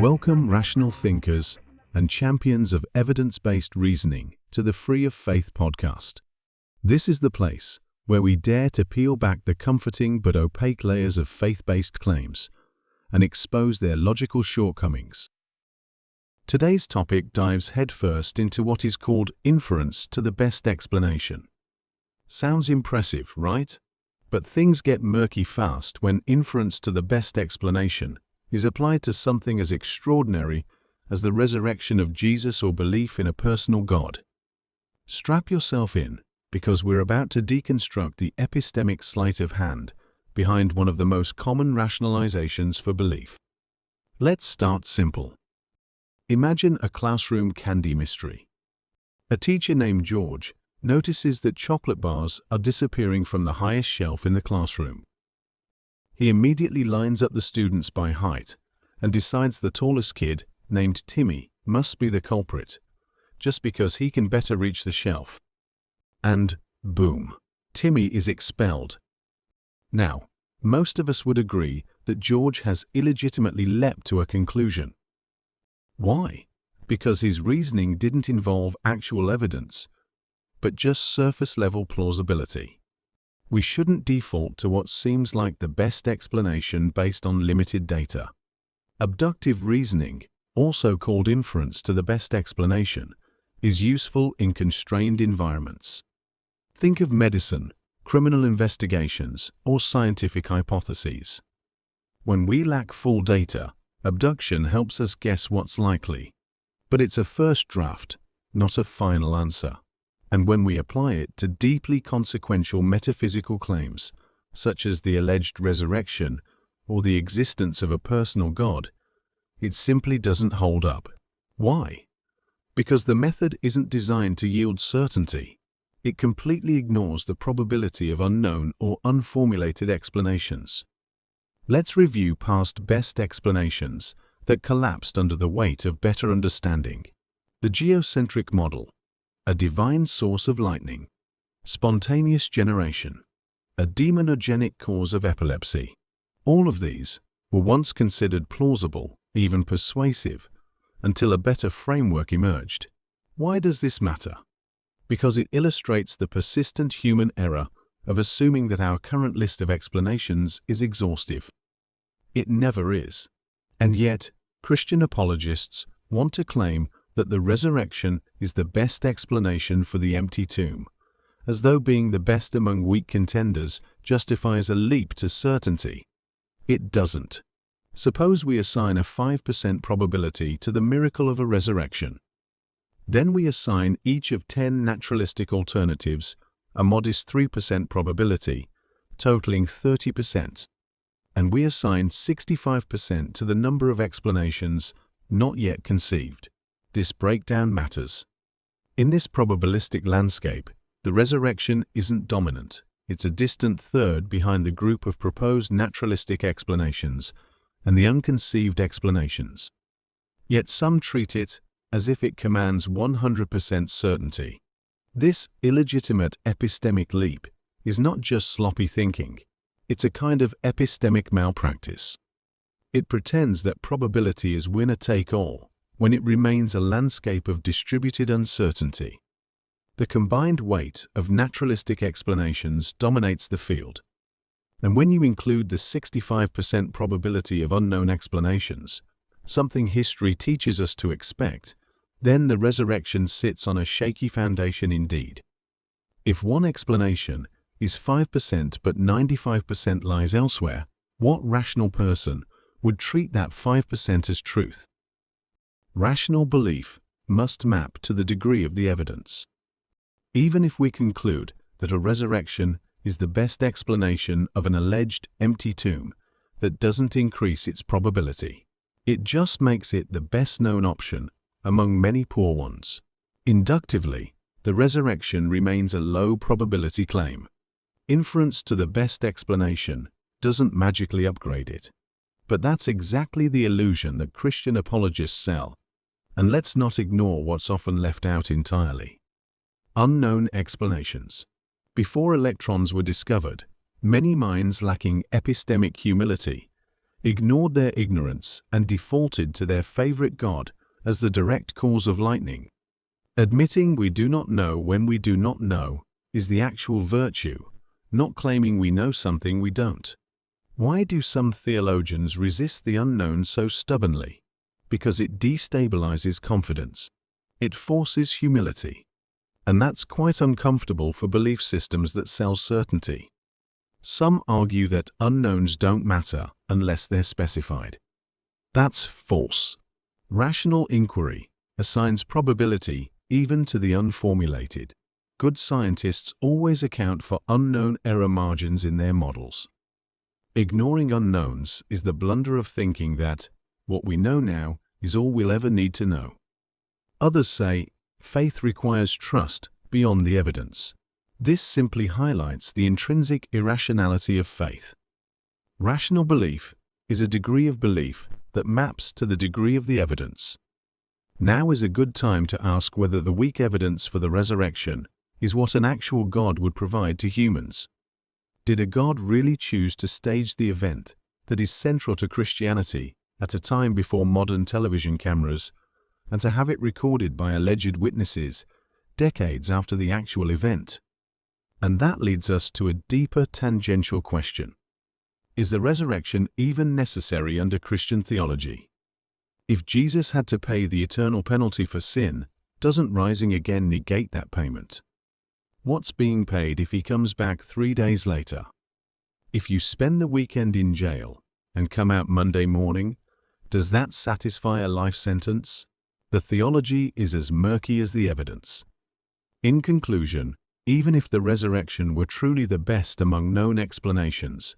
Welcome, rational thinkers and champions of evidence-based reasoning, to the Free of Faith podcast. This is the place where we dare to peel back the comforting but opaque layers of faith-based claims and expose their logical shortcomings. Today's topic dives headfirst into what is called inference to the best explanation. Sounds impressive, right? But things get murky fast when inference to the best explanation is applied to something as extraordinary as the resurrection of Jesus or belief in a personal God. Strap yourself in, because we're about to deconstruct the epistemic sleight of hand behind one of the most common rationalizations for belief. Let's start simple. Imagine a classroom candy mystery. A teacher named George notices that chocolate bars are disappearing from the highest shelf in the classroom. He immediately lines up the students by height and decides the tallest kid, named Timmy, must be the culprit, just because he can better reach the shelf. And boom, Timmy is expelled. Now, most of us would agree that George has illegitimately leapt to a conclusion. Why? Because his reasoning didn't involve actual evidence, but just surface-level plausibility. We shouldn't default to what seems like the best explanation based on limited data. Abductive reasoning, also called inference to the best explanation, is useful in constrained environments. Think of medicine, criminal investigations, or scientific hypotheses. When we lack full data, abduction helps us guess what's likely. But it's a first draft, not a final answer. And when we apply it to deeply consequential metaphysical claims, such as the alleged resurrection or the existence of a personal God, it simply doesn't hold up. Why? Because the method isn't designed to yield certainty. It completely ignores the probability of unknown or unformulated explanations. Let's review past best explanations that collapsed under the weight of better understanding. The geocentric model, a divine source of lightning, spontaneous generation, a demonogenic cause of epilepsy. All of these were once considered plausible, even persuasive, until a better framework emerged. Why does this matter? Because it illustrates the persistent human error of assuming that our current list of explanations is exhaustive. It never is. And yet, Christian apologists want to claim that the resurrection is the best explanation for the empty tomb, as though being the best among weak contenders justifies a leap to certainty. It doesn't. Suppose we assign a 5% probability to the miracle of a resurrection. Then we assign each of 10 naturalistic alternatives a modest 3% probability, totaling 30%. And we assign 65% to the number of explanations not yet conceived. This breakdown matters. In this probabilistic landscape, the resurrection isn't dominant. It's a distant third behind the group of proposed naturalistic explanations and the unconceived explanations. Yet some treat it as if it commands 100% certainty. This illegitimate epistemic leap is not just sloppy thinking. It's a kind of epistemic malpractice. It pretends that probability is winner-take-all, when it remains a landscape of distributed uncertainty. The combined weight of naturalistic explanations dominates the field. And when you include the 65% probability of unknown explanations, something history teaches us to expect, then the resurrection sits on a shaky foundation indeed. If one explanation is 5% but 95% lies elsewhere, what rational person would treat that 5% as truth? Rational belief must map to the degree of the evidence. Even if we conclude that a resurrection is the best explanation of an alleged empty tomb, that doesn't increase its probability. It just makes it the best known option among many poor ones. Inductively, the resurrection remains a low probability claim. Inference to the best explanation doesn't magically upgrade it. But that's exactly the illusion that Christian apologists sell. And let's not ignore what's often left out entirely. Unknown explanations. Before electrons were discovered, many minds lacking epistemic humility ignored their ignorance and defaulted to their favorite god as the direct cause of lightning. Admitting we do not know when we do not know is the actual virtue, not claiming we know something we don't. Why do some theologians resist the unknown so stubbornly? Because it destabilizes confidence. It forces humility. And that's quite uncomfortable for belief systems that sell certainty. Some argue that unknowns don't matter unless they're specified. That's false. Rational inquiry assigns probability even to the unformulated. Good scientists always account for unknown error margins in their models. Ignoring unknowns is the blunder of thinking that what we know now is all we'll ever need to know. Others say faith requires trust beyond the evidence. This simply highlights the intrinsic irrationality of faith. Rational belief is a degree of belief that maps to the degree of the evidence. Now is a good time to ask whether the weak evidence for the resurrection is what an actual God would provide to humans. Did a God really choose to stage the event that is central to Christianity at a time before modern television cameras, and to have it recorded by alleged witnesses decades after the actual event? And that leads us to a deeper tangential question. Is the resurrection even necessary under Christian theology? If Jesus had to pay the eternal penalty for sin, doesn't rising again negate that payment? What's being paid if he comes back 3 days later? If you spend the weekend in jail and come out Monday morning, does that satisfy a life sentence? The theology is as murky as the evidence. In conclusion, even if the resurrection were truly the best among known explanations,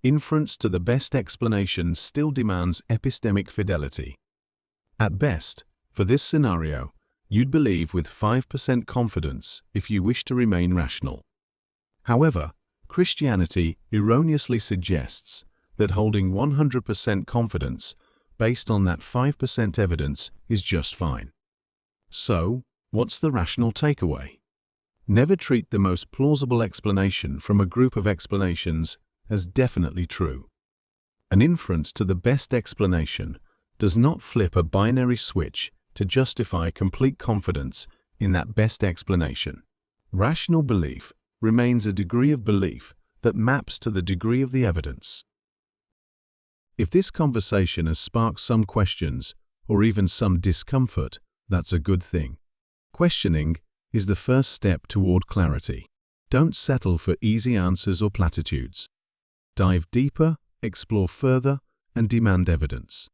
inference to the best explanation still demands epistemic fidelity. At best, for this scenario, you'd believe with 5% confidence if you wish to remain rational. However, Christianity erroneously suggests that holding 100% confidence based on that 5% evidence is just fine. So, what's the rational takeaway? Never treat the most plausible explanation from a group of explanations as definitely true. An inference to the best explanation does not flip a binary switch to justify complete confidence in that best explanation. Rational belief remains a degree of belief that maps to the degree of the evidence. If this conversation has sparked some questions or even some discomfort, that's a good thing. Questioning is the first step toward clarity. Don't settle for easy answers or platitudes. Dive deeper, explore further, and demand evidence.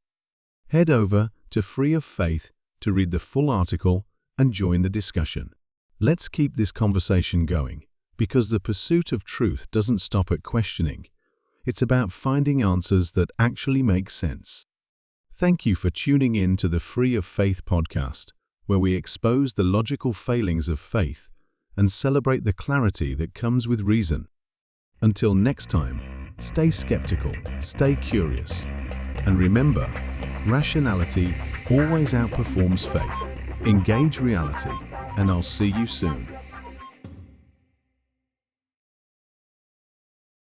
Head over to Free of Faith to read the full article and join the discussion. Let's keep this conversation going, because the pursuit of truth doesn't stop at questioning. It's about finding answers that actually make sense. Thank you for tuning in to the Free of Faith podcast, where we expose the logical failings of faith and celebrate the clarity that comes with reason. Until next time, stay skeptical, stay curious, and remember, rationality always outperforms faith. Engage reality, and I'll see you soon.